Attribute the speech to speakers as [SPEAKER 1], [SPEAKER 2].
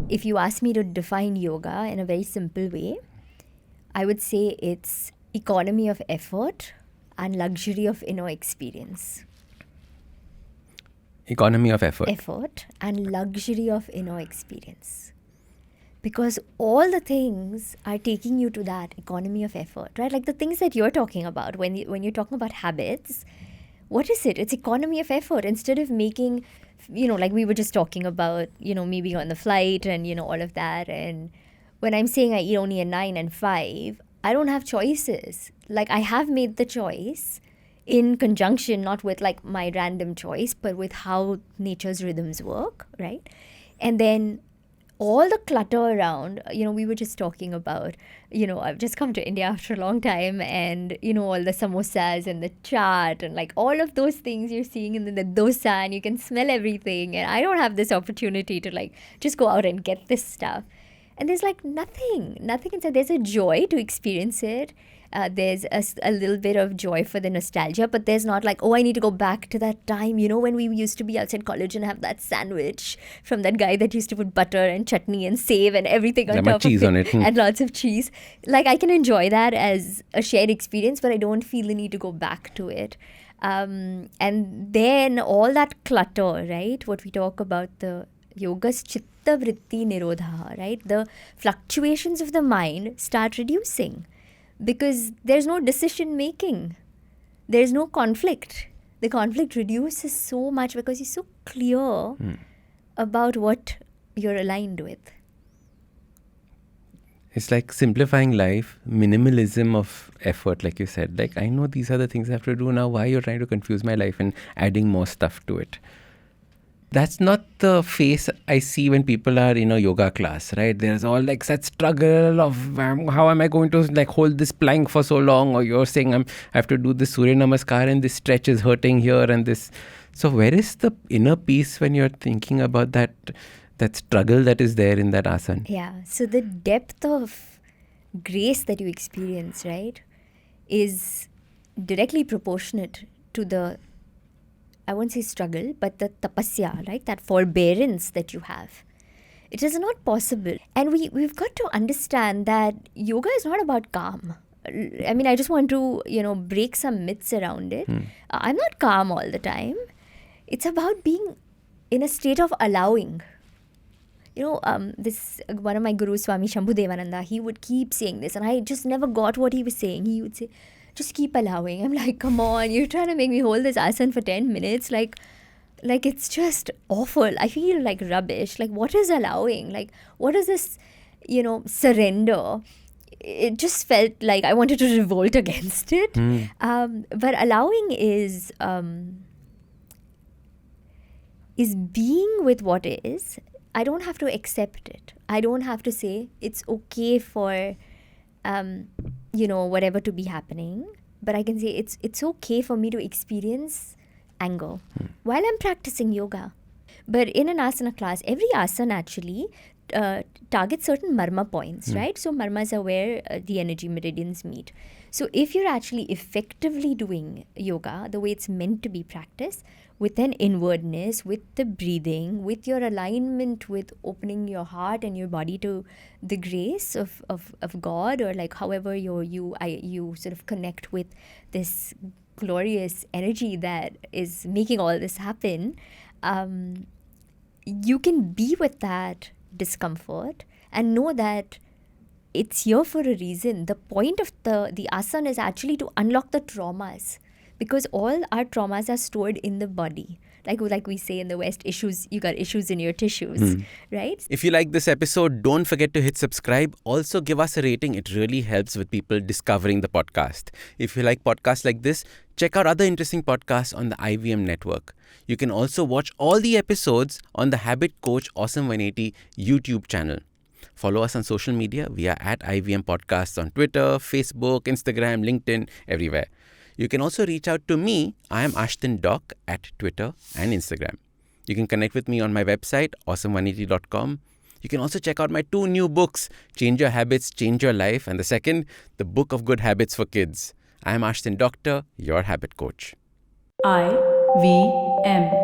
[SPEAKER 1] If you ask me to define yoga in a very simple way, I would say it's economy of effort and luxury of inner experience.
[SPEAKER 2] Economy of effort.
[SPEAKER 1] Effort and luxury of inner experience. Because all the things are taking you to that economy of effort, right? Like the things that you're talking about when you're talking about habits, what is it? It's economy of effort. Instead of making, like we were just talking about, maybe on the flight and, all of that. And when I'm saying I eat only at 9 and 5, I don't have choices. Like I have made the choice in conjunction, not with like my random choice, but with how nature's rhythms work, right? And then all the clutter around, we were just talking about, I've just come to India after a long time and, all the samosas and the chaat and like all of those things you're seeing in the dosa and you can smell everything. And I don't have this opportunity to like just go out and get this stuff. And there's like nothing inside. There's a joy to experience it. There's a little bit of joy for the nostalgia, but there's not like, I need to go back to that time, when we used to be outside college and have that sandwich from that guy that used to put butter and chutney and save and everything on top
[SPEAKER 2] cheese
[SPEAKER 1] of
[SPEAKER 2] on
[SPEAKER 1] it.
[SPEAKER 2] it.
[SPEAKER 1] And lots of cheese. Like I can enjoy that as a shared experience, but I don't feel the need to go back to it. And then all that clutter, right? What we talk about, the yoga's chitta vritti nirodha, right? The fluctuations of the mind start reducing. Because there's no decision making. There's no conflict. The conflict reduces so much because you're so clear about what you're aligned with.
[SPEAKER 2] It's like simplifying life, minimalism of effort, like you said. Like, I know these are the things I have to do now. Why you're trying to confuse my life and adding more stuff to it? That's not the face I see when people are in a yoga class, right? There's all like such struggle of how am I going to like hold this plank for so long? Or you're saying I have to do this Surya Namaskar and this stretch is hurting here and this. So where is the inner peace when you're thinking about that struggle that is there in that asana?
[SPEAKER 1] Yeah. So the depth of grace that you experience, right, is directly proportionate to the, I won't say struggle, but the tapasya, right? That forbearance that you have. It is not possible. And we've got to understand that yoga is not about calm. I mean, I just want to, break some myths around it. I'm not calm all the time. It's about being in a state of allowing. This one of my gurus, Swami Shambhudevananda, he would keep saying this, and I just never got what he was saying. He would say, just keep allowing. I'm like, come on, you're trying to make me hold this asana for 10 minutes. Like it's just awful. I feel like rubbish. Like, what is allowing? Like, what is this, surrender? It just felt like I wanted to revolt against it. But allowing is being with what is. I don't have to accept it. I don't have to say it's okay for whatever to be happening, but I can say it's okay for me to experience anger while I'm practicing yoga. But in an asana class, every asana actually targets certain marma points, right? So marmas are where the energy meridians meet. So if you're actually effectively doing yoga the way it's meant to be practiced, with an inwardness, with the breathing, with your alignment with opening your heart and your body to the grace of God, or like however you sort of connect with this glorious energy that is making all this happen, you can be with that discomfort and know that it's here for a reason. The point of the asana is actually to unlock the traumas. Because all our traumas are stored in the body. Like we say in the West, you got issues in your tissues, right?
[SPEAKER 2] If you like this episode, don't forget to hit subscribe. Also give us a rating. It really helps with people discovering the podcast. If you like podcasts like this, check out other interesting podcasts on the IVM network. You can also watch all the episodes on the Habit Coach Awesome 180 YouTube channel. Follow us on social media. We are at IVM Podcasts on Twitter, Facebook, Instagram, LinkedIn, everywhere. You can also reach out to me. I am Ashton Doc at Twitter and Instagram. You can connect with me on my website, awesome180.com. You can also check out my 2 new books, Change Your Habits, Change Your Life, and the second, The Book of Good Habits for Kids. I am Ashton Doctor, your habit coach.
[SPEAKER 3] IVM.